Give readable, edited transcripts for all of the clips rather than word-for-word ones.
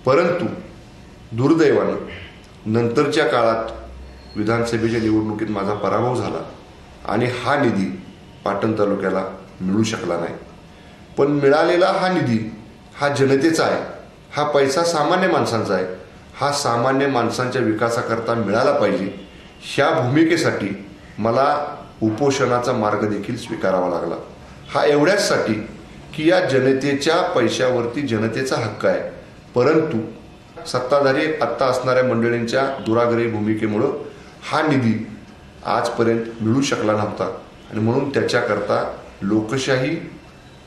परंतु दुर्दैवानं नंतरच्या काळात विधानसभेच्या निवडणुकीत माझा पराभव झाला आणि हा निधी पाटण तालुक्याला मिळू शकला नाही. पण मिळालेला हा निधी हा जनतेचा आहे, हा पैसा सामान्य माणसांचा आहे, हा सामान्य माणसांच्या विकासाकरता मिळाला पाहिजे. ह्या भूमिकेसाठी मला उपोषणाचा मार्ग देखील स्वीकारावा लागला. हा एवढ्याचसाठी की या जनतेच्या पैशावरती जनतेचा हक्क आहे, परंतु सत्ताधारी आत्ता असणाऱ्या मंडळींच्या दुराग्रही भूमिकेमुळं हा निधी आजपर्यंत मिळू शकला नव्हता आणि म्हणून त्याच्याकरता लोकशाही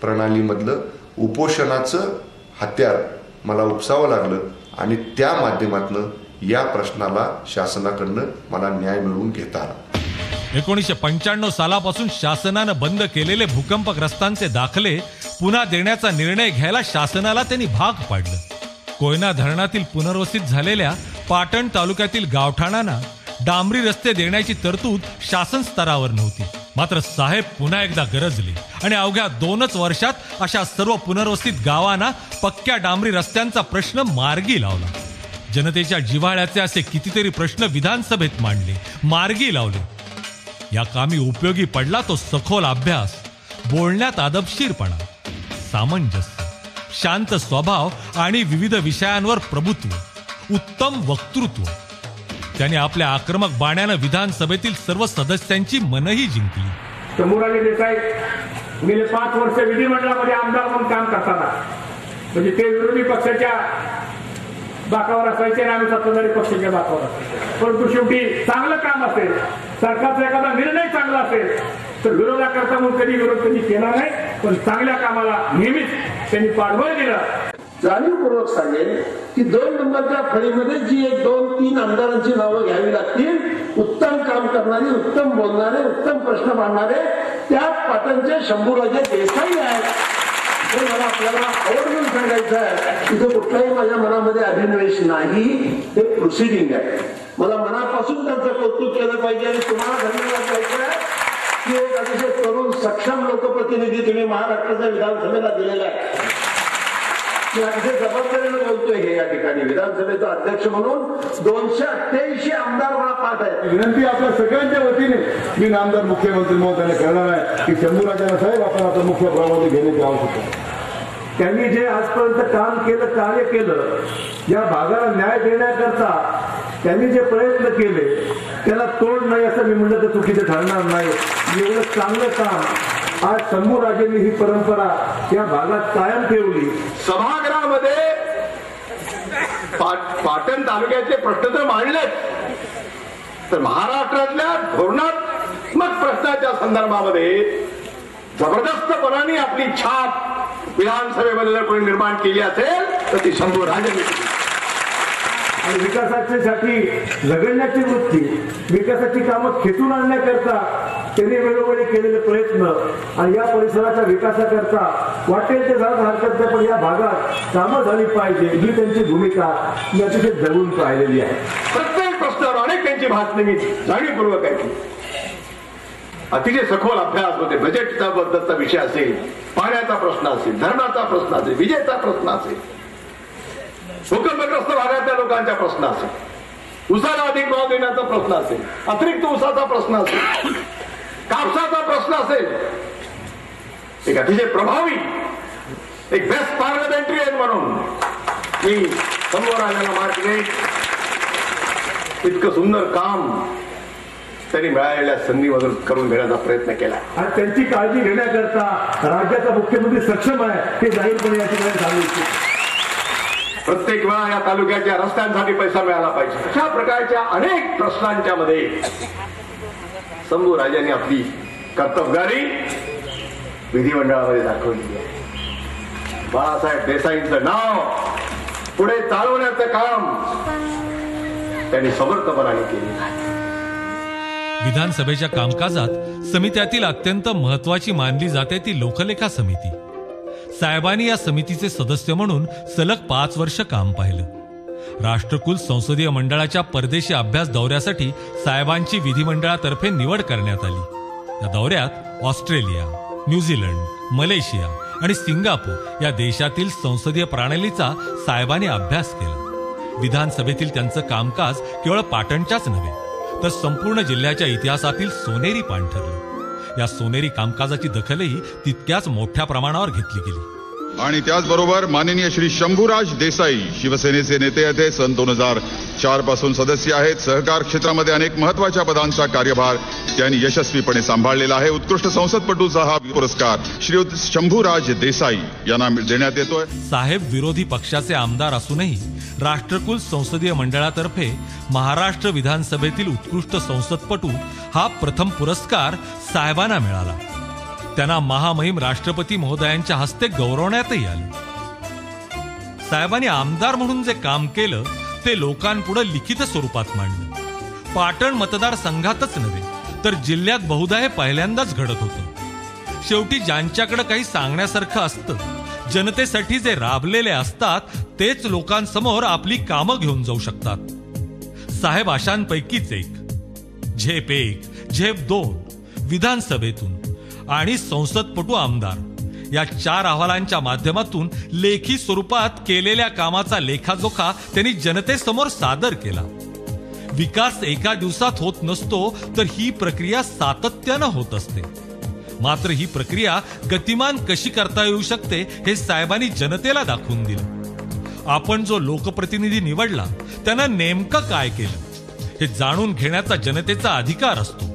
प्रणालीमधलं उपोषणाचं हत्यार मला उपसावं लागलं आणि त्या माध्यमातून या प्रश्नाला शासनाकडनं मला न्याय मिळवून घेता आला. 1995 सालापासून शासनानं बंद केलेले भूकंपग्रस्तांचे दाखले पुन्हा देण्याचा निर्णय घ्यायला शासनाला त्यांनी भाग पाडलं. कोयना धरणातील पुनर्वसित झालेल्या पाटण तालुक्यातील गावठाणांना डांबरी रस्ते देण्याची तरतूद शासन स्तरावर नव्हती. मात्र साहेब पुन्हा एकदा गरजले आणि अवघ्या 2च वर्षात अशा सर्व पुनर्वसित गावांना पक्क्या डांबरी रस्त्यांचा प्रश्न मार्गी लावला. जनतेच्या जिव्हाळ्याचे असे कितीतरी प्रश्न विधानसभेत मांडले, मार्गी लावले. या कामी उपयोगी पडला तो सखोल अभ्यास, बोलण्यात आदबशीरपणा, सामंजस्य, शांत स्वभाव आणि विविध विषयांवर प्रभुत्व, उत्तम वक्तृत्व. त्याने आपल्या आक्रमक बाण्यानं विधानसभेतील सर्व सदस्यांची मनही जिंकली. शंभूराजे देसाई गेले 5 वर्ष विधिमंडळामध्ये आमदार म्हणून काम करताना म्हणजे ते विरोधी पक्षाच्या बाकावर असायचे आणि आम्ही सत्ताधारी पक्षाच्या बाकावर असायचे. परंतु शेवटी चांगलं काम असेल, सरकारचा एखादा निर्णय चांगला असेल तर विरोधाकरता म्हणून कधी विरोध त्यांनी केला नाही, पण चांगल्या कामाला नेहमीच त्यांनी पाठबळ दिलं. जाणीवपूर्वक सांगेन की 2 नंबरच्या फळीमध्ये जी 1, 2, 3 आमदारांची नावं घ्यावी लागतील, उत्तम काम करणारे, उत्तम बोलणारे, उत्तम प्रश्न मांडणारे, त्या पाटणचे शंभूराजे देसाई आहेत. हे मला आपल्याला आवर्जून सांगायचं आहे. इथं कुठलाही माझ्या मनामध्ये अभिनिवेश नाही, हे प्रोसिडिंग आहे. मला मनापासून त्यांचं कौतुक केलं पाहिजे आणि तुम्हाला धन्यवाद द्यायचं आहे की एक अतिशय तरुण सक्षम लोकप्रतिनिधी तुम्ही महाराष्ट्राच्या विधानसभेला दिलेला आहे. मी अतिशय जबाबदारीने बोलतोय हे या ठिकाणी विधानसभेचा अध्यक्ष म्हणून. 288 आमदार मला पाठ आहे. विनंती आपल्या सगळ्यांच्या वतीने मी नामदार मुख्यमंत्री महोदयाला करणार आहे की शंभूराजांना साहेब आपण आता मुख्य प्रवाहामध्ये घेण्याची आवश्यकता आहे. त्यांनी जे आजपर्यंत काम केलं, कार्य केलं, या भागाला न्याय देण्याकरता त्यांनी जे प्रयत्न केले त्याला तोड नाही असं मी म्हणलं तर चुकीचं ठरणार नाही. एवढं चांगलं काम आज शंभूराजेंनी ही परंपरा या भागात कायम ठेवली. सभागृहामध्ये पाटण तालुक्याचे प्रश्न तर मांडलेच, तर महाराष्ट्रातल्या धोरणात्मक प्रश्नाच्या संदर्भामध्ये जबरदस्तपणाने आपली छाप विधानसभेमध्ये जर कोणी निर्माण केली असेल तर ती शंभूराजेंनी. आणि विकासासाठी झगडण्याची वृत्ती, विकासाची कामं खेचून आणण्याकरता त्यांनी वेळोवेळी केलेले प्रयत्न आणि या परिसराच्या विकासाकरता वाटेल ते झालं हरकत नाही, पण या भागात कामं झाली पाहिजे ही त्यांची भूमिका मी अतिशय जगून पाहिलेली आहे. प्रत्येक प्रश्नावर अनेक त्यांची भाषणे मी जाणीवपूर्वक ऐकली. अतिशय सखोल अभ्यास होते. बजेटचा बद्दलचा विषय असेल, पाण्याचा प्रश्न असेल, धरणाचा प्रश्न असेल, विजेचा प्रश्न असेल, भूकंपग्रस्त भागातल्या लोकांचा प्रश्न असेल, उसाला अधिक भाव देण्याचा प्रश्न असेल, अतिरिक्त उसाचा प्रश्न असेल, कापसाचा प्रश्न असेल. एक अतिशय प्रभावी, एक बेस्ट पार्लमेंटरीयन म्हणून मी शंभूराजांना मार्क देईन. इतकं सुंदर काम त्यांनी मिळालेल्या संधीमधून करून घेण्याचा प्रयत्न केला आणि त्यांची काळजी घेण्याकरता राज्याचा मुख्यमंत्री सक्षम आहे हे जाहीरपणे या ठिकाणी सांगितले. प्रत्येक वेळा या तालुक्याच्या रस्त्यांसाठी पैसा मिळाला पाहिजे. अशा प्रकारच्या अनेक प्रश्नांच्या मध्ये शंभूराजांनी आपली कर्तबगारी विधिमंडळामध्ये दाखवली आहे. बाळासाहेब देसाईंचं नाव पुढे चालवण्याचं काम त्यांनी समर्थपणाने केले. विधानसभेच्या कामकाजात समित्यातील अत्यंत महत्वाची मानली जाते ती लोकलेखा समिती. साहेबांनी या समितीचे सदस्य म्हणून सलग 5 वर्ष काम पाहिलं. राष्ट्रकुल संसदीय मंडळाच्या परदेशी अभ्यास दौऱ्यासाठी साहेबांची विधिमंडळातर्फे निवड करण्यात आली. या दौऱ्यात ऑस्ट्रेलिया, न्यूझीलंड, मलेशिया आणि सिंगापूर या देशातील संसदीय प्रणालीचा साहेबांनी अभ्यास केला. विधानसभेतील त्यांचं कामकाज केवळ पाटणच्याच नव्हे तर संपूर्ण जिल्ह्याच्या इतिहासातील सोनेरी पान ठरलं. या सोनेरी कामकाजाची दखलही तितक्याच मोठ्या प्रमाणावर घेतली गेली. आणि त्याचबरोबर माननीय श्री शंभूराज देसाई शिवसेनेचे नेते आहेत. सन 2004 पासून सदस्य आहेत. सहकार क्षेत्रामध्ये अनेक महत्वाच्या पदांचा कार्यभार त्यांनी यशस्वीपणे सांभाळलेला आहे. उत्कृष्ट संसदपटूचा हा पुरस्कार श्री शंभूराज देसाई यांना देण्यात येतोय. साहेब विरोधी पक्षाचे आमदार असूनही राष्ट्रकुल संसदीय मंडळातर्फे महाराष्ट्र विधानसभेतील उत्कृष्ट संसदपटू हा प्रथम पुरस्कार साहेबांना मिळाला. त्यांना महामहिम राष्ट्रपती महोदयांच्या हस्ते गौरवण्यातही आले. साहेबांनी आमदार म्हणून जे काम केलं ते लोकांपुढे लिखित स्वरूपात मांडलं. पाटण मतदारसंघातच नव्हे तर जिल्ह्यात बहुधा हे पहिल्यांदाच घडत होतं. शेवटी ज्यांच्याकडे काही सांगण्यासारखं असतं, जनतेसाठी जे राबलेले असतात तेच लोकांसमोर आपली कामं घेऊन जाऊ शकतात. साहेब अशांपैकीच एक. झेप 1, झेप 2 विधानसभेतून आणि संसदपटू आमदार या 4 अहवालांच्या माध्यमातून लेखी स्वरूपात केलेल्या कामाचा लेखाजोखा त्यांनी जनतेसमोर सादर केला. विकास एका दिवसात होत नसतो तर ही प्रक्रिया सातत्यानं होत असते. मात्र ही प्रक्रिया गतिमान कशी करता येऊ शकते हे साहेबांनी जनतेला दाखवून दिलं. आपण जो लोकप्रतिनिधी निवडला त्यानं नेमकं काय केलं हे जाणून घेण्याचा जनतेचा अधिकार असतो.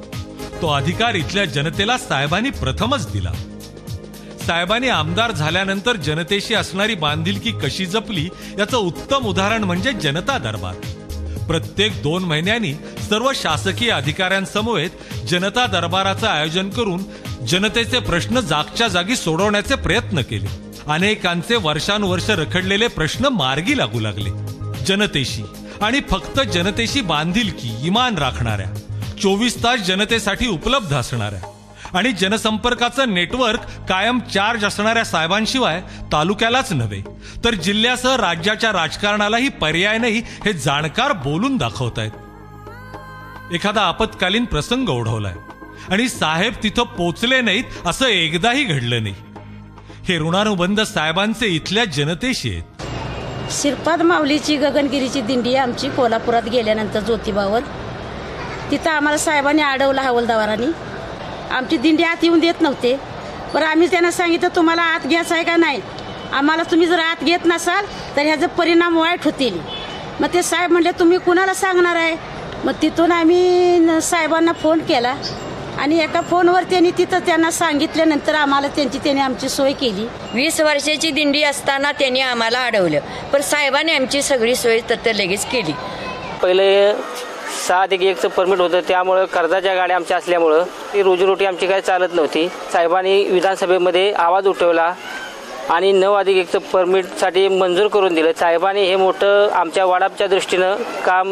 तो अधिकार इथल्या जनतेला साहेबांनी प्रथमच दिला. साहेबांनी आमदार झाल्यानंतर जनतेशी असणारी बांधिलकी कशी जपली याचं उत्तम उदाहरण म्हणजे जनता दरबार. प्रत्येक 2 महिन्यांनी सर्व शासकीय अधिकाऱ्यांसमवेत जनता दरबाराचं आयोजन करून जनतेचे प्रश्न जागच्या जागी सोडवण्याचे प्रयत्न केले. अनेकांचे वर्षानुवर्ष रखडलेले प्रश्न मार्गी लागू लागले. जनतेशी आणि फक्त जनतेशी बांधिलकी, इमान राखणाऱ्या, 24 तास जनतेसाठी उपलब्ध असणाऱ्या आणि जनसंपर्काचं नेटवर्क कायम चार्ज असणाऱ्या साहेबांशिवाय तालुक्यालाच नव्हे तर जिल्ह्यासह राज्याच्या राजकारणालाही पर्याय नाही हे जाणकार बोलून दाखवतायत. एखादा आपत्कालीन प्रसंग ओढवलाय आणि साहेब तिथं पोचले नाहीत असं एकदाही घडलं नाही. हे ऋणानुबंध साहेबांचे इथल्या जनतेशी आहेत. श्रीपाद माऊलीची गगनगिरीची दिंडी आमची कोल्हापुरात गेल्यानंतर ज्योतिबावर तिथं आम्हाला साहेबांनी अडवलं हवालदारांनी. आमची दिंडी आत येऊन देत नव्हते. पण आम्ही त्यांना सांगितलं तुम्हाला आत घ्यायचं आहे का नाही, आम्हाला तुम्ही जर आत घेत नसाल तर ह्याचे परिणाम वाईट होतील. मग ते साहेब म्हणले तुम्ही कुणाला सांगणार आहे. मग तिथून आम्ही साहेबांना फोन केला आणि एका फोनवर त्यांनी तिथं त्यांना सांगितल्यानंतर आम्हाला त्यांनी आमची सोय केली. 20 वर्षाची दिंडी असताना त्यांनी आम्हाला अडवलं, पण साहेबांनी आमची सगळी सोय तर लगेच केली. पहिले 6+1चं परमिट होतं, त्यामुळं कर्जाच्या गाड्या आमच्या असल्यामुळं ती रोजीरोटी आमची काही चालत नव्हती. साहेबांनी विधानसभेमध्ये आवाज उठवला आणि 9+1चं परमिटसाठी मंजूर करून दिलं. साहेबांनी हे मोठं आमच्या वाडाच्या दृष्टीनं काम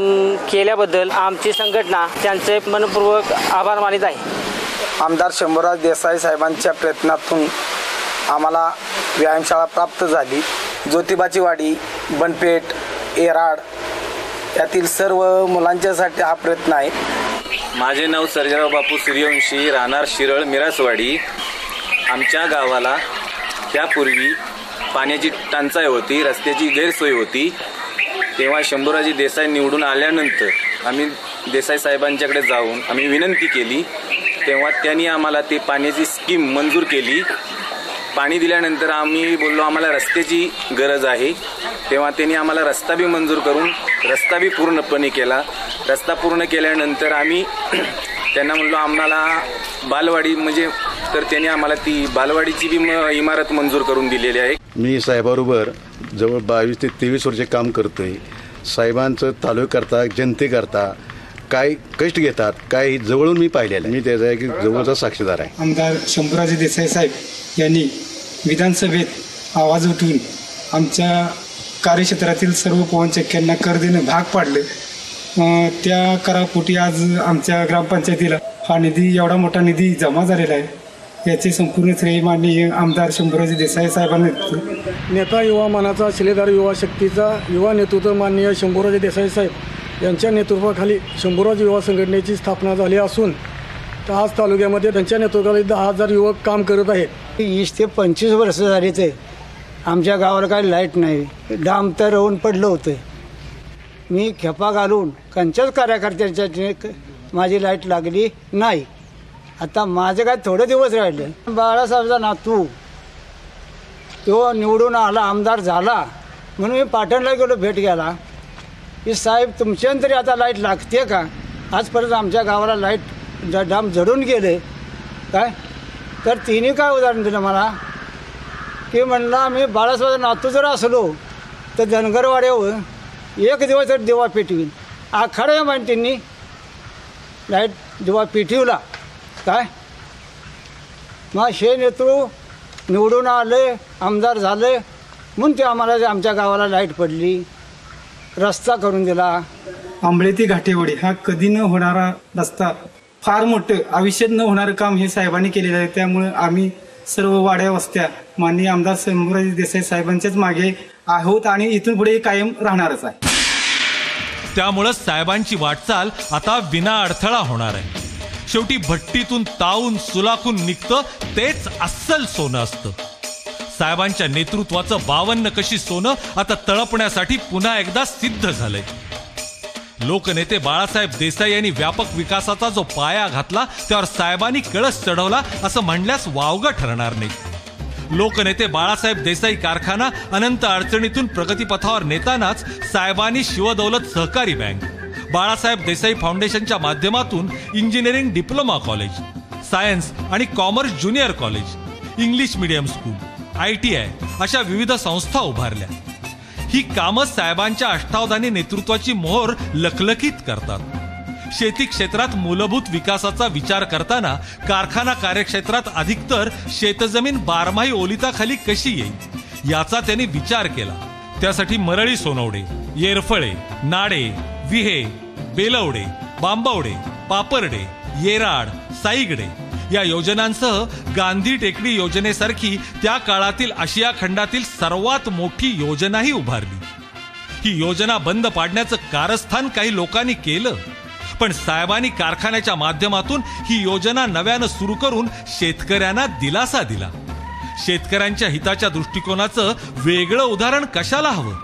केल्याबद्दल आमची संघटना त्यांचे मनपूर्वक आभार मानित आहे. आमदार शंभूराज देसाई साहेबांच्या प्रयत्नातून आम्हाला व्यायामशाळा प्राप्त झाली. ज्योतिबाची वाडी, बनपेठ, एराड यातील सर्व मुलांच्यासाठी हा प्रयत्न आहे. माझे नाव सर्जेराव बापू सूर्यवंशी, राहणार शिरळ, मिरासवाडी. आमच्या गावाला त्यापूर्वी पाण्याची टंचाई होती, रस्त्याची गैरसोय होती. तेव्हा शंभूराजी देसाई निवडून आल्यानंतर आम्ही देसाई साहेबांच्याकडे जाऊन आम्ही विनंती केली. तेव्हा त्यांनी आम्हाला ते पाण्याची स्कीम मंजूर केली. पाणी दिल्यानंतर आम्ही बोललो आम्हाला रस्त्याची गरज आहे. तेव्हा त्यांनी आम्हाला रस्ता बी मंजूर करून रस्ता बी पूर्णपणे केला. रस्ता पूर्ण केल्यानंतर आम्ही त्यांना म्हणलो आम्हाला बालवाडी म्हणजे, तर त्यांनी आम्हाला ती बालवाडीची बी इमारत मंजूर करून दिलेली आहे. मी साहेबाबरोबर जवळ 22 ते 23 वर्षे काम करतोय. साहेबांचं तालुक्याकरता, जनतेकरता काय कष्ट घेतात काय जवळून मी पाहिलेलं आहे. मी त्याचा एक जवळचा साक्षीदार आहे. आमदार शंभूराजे देसाई साहेब यांनी विधानसभेत आवाज उठवून आमच्या कार्यक्षेत्रातील सर्व पवनचक्क्यांना कर देणं भाग पाडले. त्या करापोटी आज आमच्या ग्रामपंचायतीला हा निधी, एवढा मोठा निधी जमा झालेला आहे. याचे संपूर्ण श्रेय माननीय आमदार शंभूराजे देसाई साहेबांना नेता युवा मनाचा, शिलेदार युवा शक्तीचा युवा नेतृत्व माननीय शंभूराजे देसाई साहेब यांच्या नेतृत्वाखाली शंभूराज युवा संघटनेची स्थापना झाली असून आज तालुक्यामध्ये त्यांच्या नेतृत्वाखाली 10,000 युवक काम करत आहेत. 20 ते 25 वर्ष झाली ते आमच्या गावाला काही लाईट नाही. डाम तर राहून पडलं होतं. मी खेपा घालून कंच्याच कार्यकर्त्यांच्या माझी लाईट लागली नाही. आता माझे काय थोडे दिवस राहिले. बाळासाहेबचा नातू तो निवडून आला, आमदार झाला म्हणून मी पाटणला गेलो भेट घ्यायला की साहेब तुमच्यान तरी आता लाईट लागते का. आजपर्यंत आमच्या गावाला लाईट डाम जडून गेले काय. तर तिने काय उदाहरण दिलं मला की म्हणला मी बाळासाहेब नातू जर असलो तर धनगरवाड्यावर 1 दिवस तर दिवा पेटवीन. आखाड्या माहिती त्यांनी लाईट दिवा पेटवला काय. मग हे नेतृत्व निवडून आले, आमदार झाले म्हणून ते आम्हाला आमच्या गावाला लाईट पडली, रस्ता करून दिला. आंबळे ते घाटेवाडी हा कधी न होणारा रस्ता, फार मोठं आयुष्यात न होणारं काम हे साहेबांनी केलेलं आहे. त्यामुळे आम्ही सर्व वाड्या वस्त्या माननीय आमदार शंभूराज देसाई साहेबांच्याच मागे आहोत आणि इथून पुढे कायम राहणारच आहे. त्यामुळं साहेबांची वाटचाल आता विना अडथळा होणार आहे. शेवटी भट्टीतून तावून सुलाखून निघतं तेच अस्सल सोनं असतं. साहेबांच्या नेतृत्वाचं 52 कशी सोनं आता तळपण्यासाठी पुन्हा एकदा सिद्ध झालंय. लोकनेते बाळासाहेब देसाई यांनी व्यापक विकासाचा जो पाया घातला त्यावर साहेबांनी कळस चढवला असं म्हणल्यास वावगं ठरणार नाही. लोकनेते बाळासाहेब देसाई कारखाना अनंत अडचणीतून प्रगतीपथावर नेतानाच साहेबांनी शिवदौलत सहकारी बँक, बाळासाहेब देसाई फाउंडेशनच्या माध्यमातून इंजिनिअरिंग डिप्लोमा कॉलेज, सायन्स आणि commerce junior college, English medium school, ITI अशा विविध संस्था उभारल्या. ही कामं साहेबांच्या अष्टावधानी नेतृत्वाची मोहर लखलखीत करतात. शेती क्षेत्रात मूलभूत विकासाचा विचार करताना कारखाना कार्यक्षेत्रात अधिकतर शेतजमीन बारमाही ओलिताखाली कशी येईल याचा त्यांनी विचार केला. त्यासाठी मरळी सोनवडे, येरफळे, नाडे, विहे, बेलवडे, बांबवडे, पापरडे, येराड, साईगडे या योजनांसह गांधी टेकडी योजनेसारखी त्या काळातील आशिया खंडातील सर्वात मोठी योजनाही उभारली. ही योजना बंद पाडण्याचं कारस्थान काही लोकांनी केलं, पण साहेबांनी कारखान्याच्या माध्यमातून ही योजना नव्यानं सुरू करून शेतकऱ्यांना दिलासा दिला. शेतकऱ्यांच्या हिताच्या दृष्टिकोनाचं वेगळं उदाहरण कशाला हवं.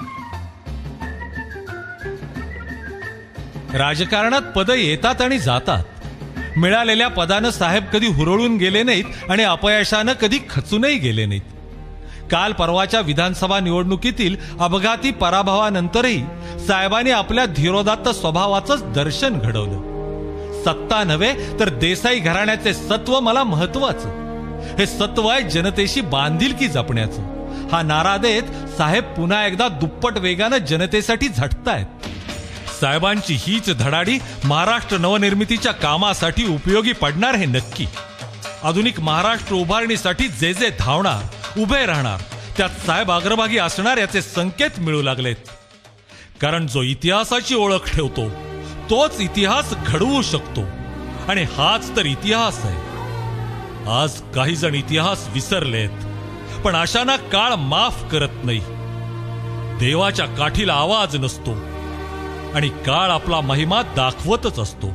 राजकारणात पदं येतात आणि जातात. मिळालेल्या पदानं साहेब कधी हुरळून गेले नाहीत आणि अपयशानं कधी खचूनही गेले नाहीत. काल परवाच्या विधानसभा निवडणुकीतील अपघाती पराभवानंतरही साहेबांनी आपल्या धीरोदात्त स्वभावाचंच दर्शन घडवलं. सत्ता नव्हे तर देसाई घराण्याचे सत्व मला महत्वाचं. हे सत्व आहे जनतेशी बांधिलकी जपण्याचं. हा नारा देत साहेब पुन्हा एकदा दुप्पट वेगानं जनतेसाठी झटतायत. साहेबांची हीच धडाडी महाराष्ट्र नवनिर्मितीच्या कामासाठी उपयोगी पडणार हे नक्की. आधुनिक महाराष्ट्र उभारणीसाठी जे जे धावणार, उभे राहणार त्यात साहेब अग्रभागी असणार याचे संकेत मिळू लागलेत. कारण जो इतिहासाची ओळख ठेवतो तोच इतिहास घडवू शकतो आणि हाच तर इतिहास आहे. आज काही जण इतिहास विसरलेत, पण अशांना काळ माफ करत नाही. देवाच्या काठीला आवाज नसतो आणि काळ आपला महिमा दाखवतच असतो.